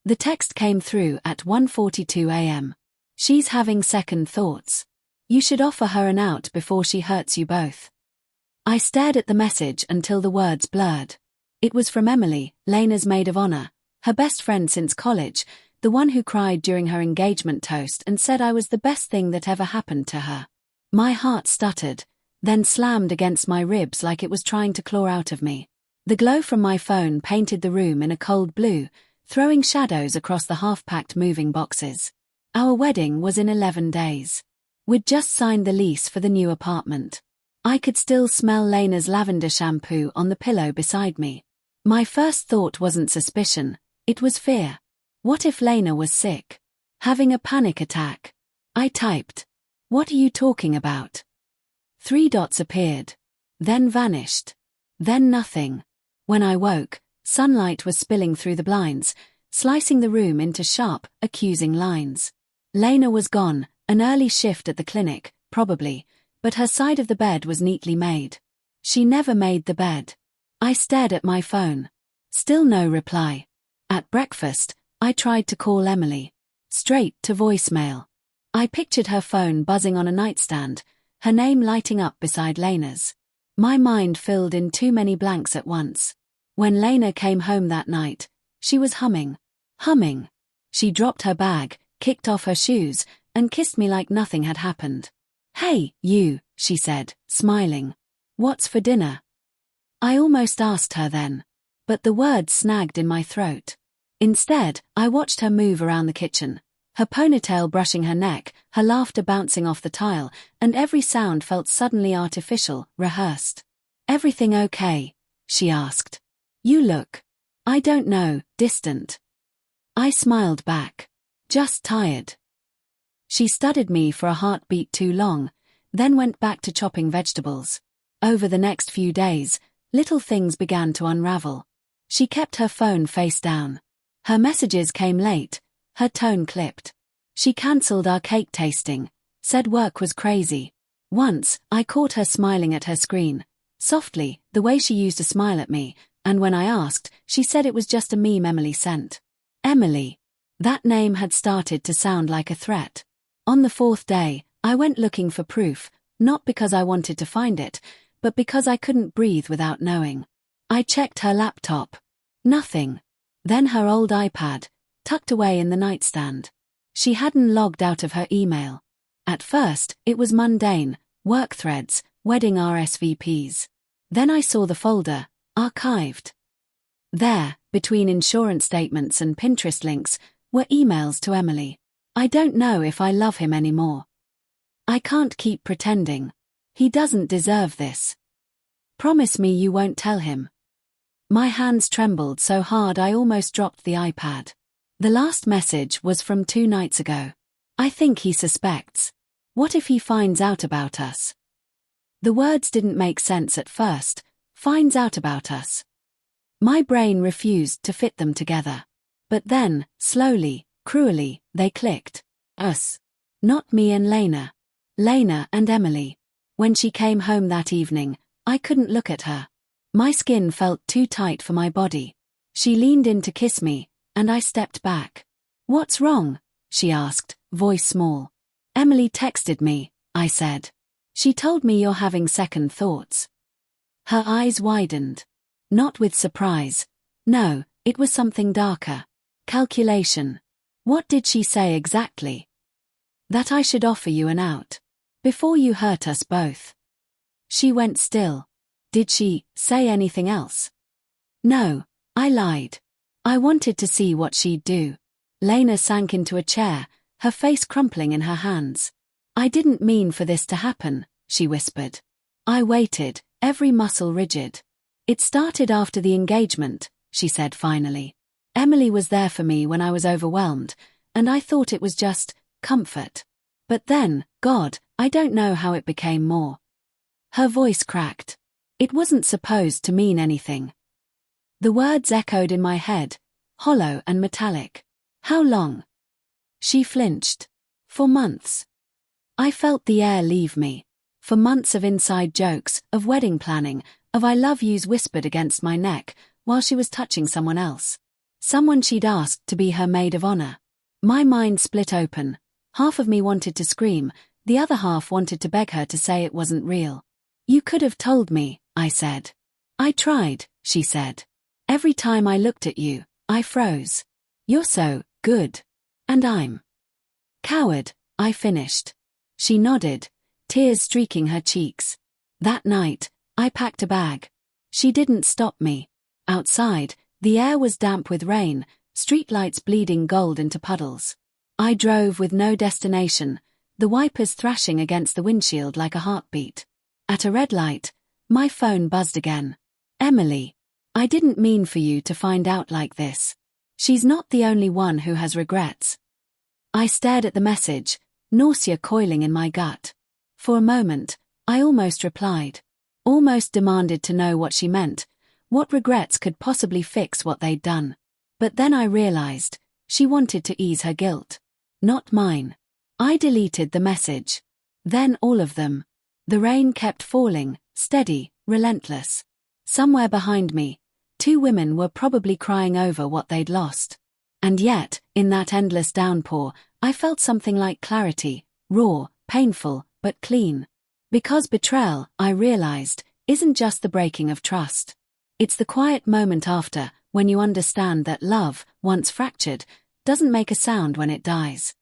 The text came through at 1:42 a.m. She's having second thoughts. You should offer her an out before she hurts you both. I stared at the message until the words blurred. It was from Emily, Lena's maid of honor, her best friend since college, the one who cried during her engagement toast and said I was the best thing that ever happened to her. My heart stuttered, then slammed against my ribs like it was trying to claw out of me. The glow from my phone painted the room in a cold blue, throwing shadows across the half-packed moving boxes. Our wedding was in 11 days. We'd just signed the lease for the new apartment. I could still smell Lena's lavender shampoo on the pillow beside me. My first thought wasn't suspicion, it was fear. What if Lena was sick? Having a panic attack? I typed, "What are you talking about?" 3 dots appeared. Then vanished. Then nothing. When I woke, sunlight was spilling through the blinds, slicing the room into sharp, accusing lines. Lena was gone, an early shift at the clinic, probably, but her side of the bed was neatly made. She never made the bed. I stared at my phone. Still no reply. At breakfast, I tried to call Emily. Straight to voicemail. I pictured her phone buzzing on a nightstand, her name lighting up beside Lena's. My mind filled in too many blanks at once. When Lena came home that night, she was humming. Humming. She dropped her bag, kicked off her shoes, and kissed me like nothing had happened. "Hey, you," she said, smiling. "What's for dinner?" I almost asked her then, but the words snagged in my throat. Instead, I watched her move around the kitchen, her ponytail brushing her neck, her laughter bouncing off the tile, and every sound felt suddenly artificial, rehearsed. "Everything okay?" she asked. "You look, I don't know, distant." I smiled back. "Just tired." She studied me for a heartbeat too long, then went back to chopping vegetables. Over the next few days, little things began to unravel. She kept her phone face down. Her messages came late, her tone clipped. She cancelled our cake tasting, said work was crazy. Once, I caught her smiling at her screen, softly, the way she used to smile at me, and when I asked, she said it was just a meme Emily sent. Emily. That name had started to sound like a threat. On the 4th day, I went looking for proof, not because I wanted to find it, but because I couldn't breathe without knowing. I checked her laptop. Nothing. Then her old iPad, tucked away in the nightstand. She hadn't logged out of her email. At first, it was mundane, work threads, wedding RSVPs. Then I saw the folder, archived. There, between insurance statements and Pinterest links, were emails to Emily. "I don't know if I love him anymore. I can't keep pretending. He doesn't deserve this. Promise me you won't tell him." My hands trembled so hard I almost dropped the iPad. The last message was from 2 nights ago. "I think he suspects. What if he finds out about us?" The words didn't make sense at first. Finds out about us. My brain refused to fit them together. But then, slowly, cruelly, they clicked. Us. Not me and Lena. Lena and Emily. When she came home that evening, I couldn't look at her. My skin felt too tight for my body. She leaned in to kiss me, and I stepped back. "What's wrong?" she asked, voice small. "Emily texted me," I said. "She told me you're having second thoughts." Her eyes widened. Not with surprise. No, it was something darker. Calculation. "What did she say exactly?" "That I should offer you an out. Before you hurt us both." She went still. "Did she say anything else?" "No," I lied. I wanted to see what she'd do. Lena sank into a chair, her face crumpling in her hands. "I didn't mean for this to happen," she whispered. I waited, every muscle rigid. "It started after the engagement," she said finally. "Emily was there for me when I was overwhelmed, and I thought it was just comfort. But then, God, I don't know how it became more." Her voice cracked. It wasn't supposed to mean anything. The words echoed in my head, hollow and metallic. "How long?" She flinched. "For months." I felt the air leave me. For months of inside jokes, of wedding planning, of I love yous whispered against my neck, while she was touching someone else. Someone she'd asked to be her maid of honor. My mind split open. Half of me wanted to scream, the other half wanted to beg her to say it wasn't real. You could have told me, I said. I tried, she said. Every time I looked at you, I froze. You're so good. And I'm coward, I finished. She nodded, tears streaking her cheeks. That night, I packed a bag. She didn't stop me. Outside, the air was damp with rain, streetlights bleeding gold into puddles. I drove with no destination, the wipers thrashing against the windshield like a heartbeat. At a red light, my phone buzzed again. Emily, I didn't mean for you to find out like this. She's not the only one who has regrets. I stared at the message, nausea coiling in my gut. For a moment, I almost replied. Almost demanded to know what she meant, what regrets could possibly fix what they'd done. But then I realized, she wanted to ease her guilt. Not mine. I deleted the message. Then all of them. The rain kept falling, steady, relentless. Somewhere behind me, 2 women were probably crying over what they'd lost. And yet, in that endless downpour, I felt something like clarity, raw, painful, but clean. Because betrayal, I realized, isn't just the breaking of trust. It's the quiet moment after, when you understand that love, once fractured, doesn't make a sound when it dies.